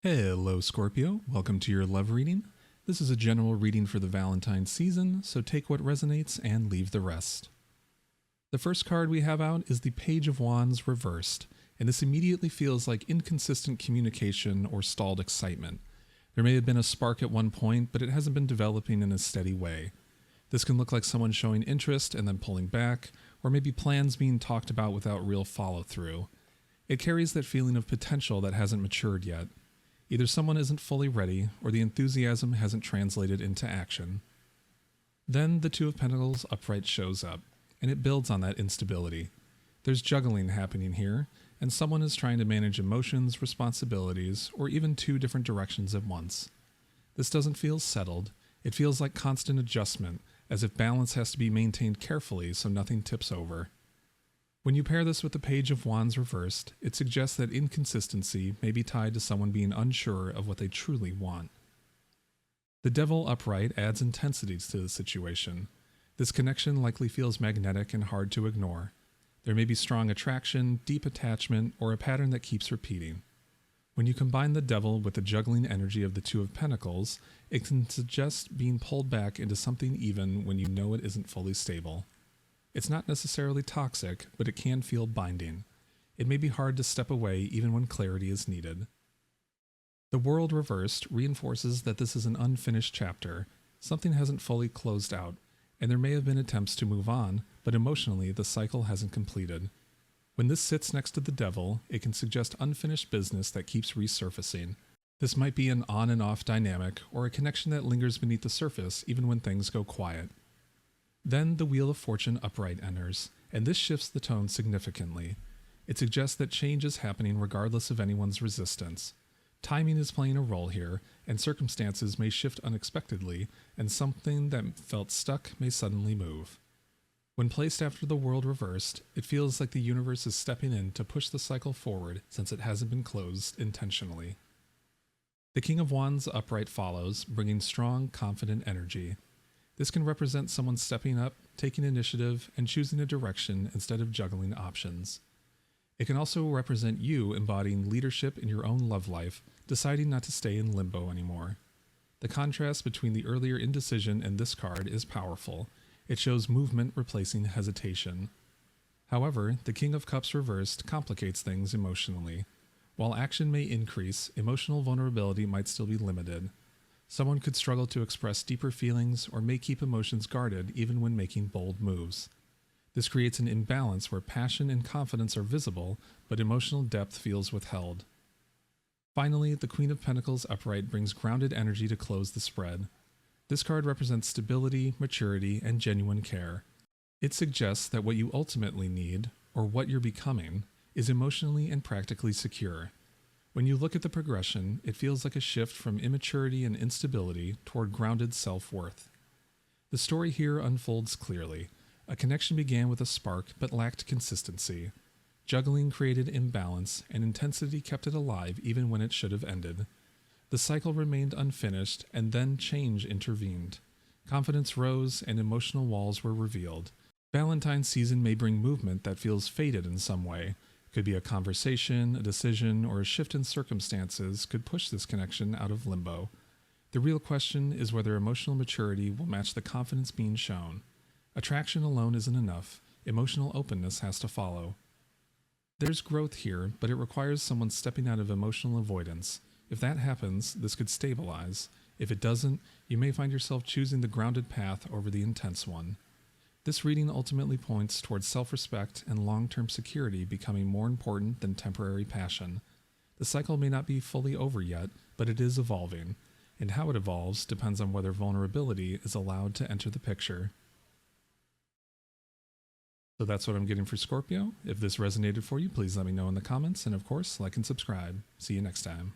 Hello, Scorpio. Welcome to your love reading. This is a general reading for the Valentine season, so take what resonates and leave the rest. The first card we have out is the Page of Wands reversed, and this immediately feels like inconsistent communication or stalled excitement. There may have been a spark at one point, but it hasn't been developing in a steady way. This can look like someone showing interest and then pulling back, or maybe plans being talked about without real follow-through. It carries that feeling of potential that hasn't matured yet. Either someone isn't fully ready, or the enthusiasm hasn't translated into action. Then the Two of Pentacles upright shows up, and it builds on that instability. There's juggling happening here, and someone is trying to manage emotions, responsibilities, or even two different directions at once. This doesn't feel settled. It feels like constant adjustment, as if balance has to be maintained carefully so nothing tips over. When you pair this with the Page of Wands reversed, it suggests that inconsistency may be tied to someone being unsure of what they truly want. The Devil upright adds intensity to the situation. This connection likely feels magnetic and hard to ignore. There may be strong attraction, deep attachment, or a pattern that keeps repeating. When you combine the Devil with the juggling energy of the Two of Pentacles, it can suggest being pulled back into something even when you know it isn't fully stable. It's not necessarily toxic, but it can feel binding. It may be hard to step away even when clarity is needed. The World reversed reinforces that this is an unfinished chapter. Something hasn't fully closed out, and there may have been attempts to move on, but emotionally the cycle hasn't completed. When this sits next to the Devil, it can suggest unfinished business that keeps resurfacing. This might be an on and off dynamic, or a connection that lingers beneath the surface even when things go quiet. Then the Wheel of Fortune upright enters, and this shifts the tone significantly. It suggests that change is happening regardless of anyone's resistance. Timing is playing a role here, and circumstances may shift unexpectedly, and something that felt stuck may suddenly move. When placed after the World reversed, it feels like the universe is stepping in to push the cycle forward since it hasn't been closed intentionally. The King of Wands upright follows, bringing strong, confident energy. This can represent someone stepping up, taking initiative, and choosing a direction instead of juggling options. It can also represent you embodying leadership in your own love life, deciding not to stay in limbo anymore. The contrast between the earlier indecision and this card is powerful. It shows movement replacing hesitation. However, the King of Cups reversed complicates things emotionally. While action may increase, emotional vulnerability might still be limited. Someone could struggle to express deeper feelings or may keep emotions guarded even when making bold moves. This creates an imbalance where passion and confidence are visible, but emotional depth feels withheld. Finally, the Queen of Pentacles upright brings grounded energy to close the spread. This card represents stability, maturity, and genuine care. It suggests that what you ultimately need, or what you're becoming, is emotionally and practically secure. When you look at the progression, it feels like a shift from immaturity and instability toward grounded self-worth. The story here unfolds clearly. A connection began with a spark but lacked consistency. Juggling created imbalance, and intensity kept it alive even when it should have ended. The cycle remained unfinished, and then change intervened. Confidence rose, and emotional walls were revealed. Valentine's season may bring movement that feels faded in some way. Could be a conversation, a decision, or a shift in circumstances could push this connection out of limbo. The real question is whether emotional maturity will match the confidence being shown. Attraction alone isn't enough. Emotional openness has to follow. There's growth here, but it requires someone stepping out of emotional avoidance. If that happens, this could stabilize. If it doesn't, you may find yourself choosing the grounded path over the intense one. This reading ultimately points towards self-respect and long-term security becoming more important than temporary passion. The cycle may not be fully over yet, but it is evolving, and how it evolves depends on whether vulnerability is allowed to enter the picture. So that's what I'm getting for Scorpio. If this resonated for you, please let me know in the comments, and of course, like and subscribe. See you next time.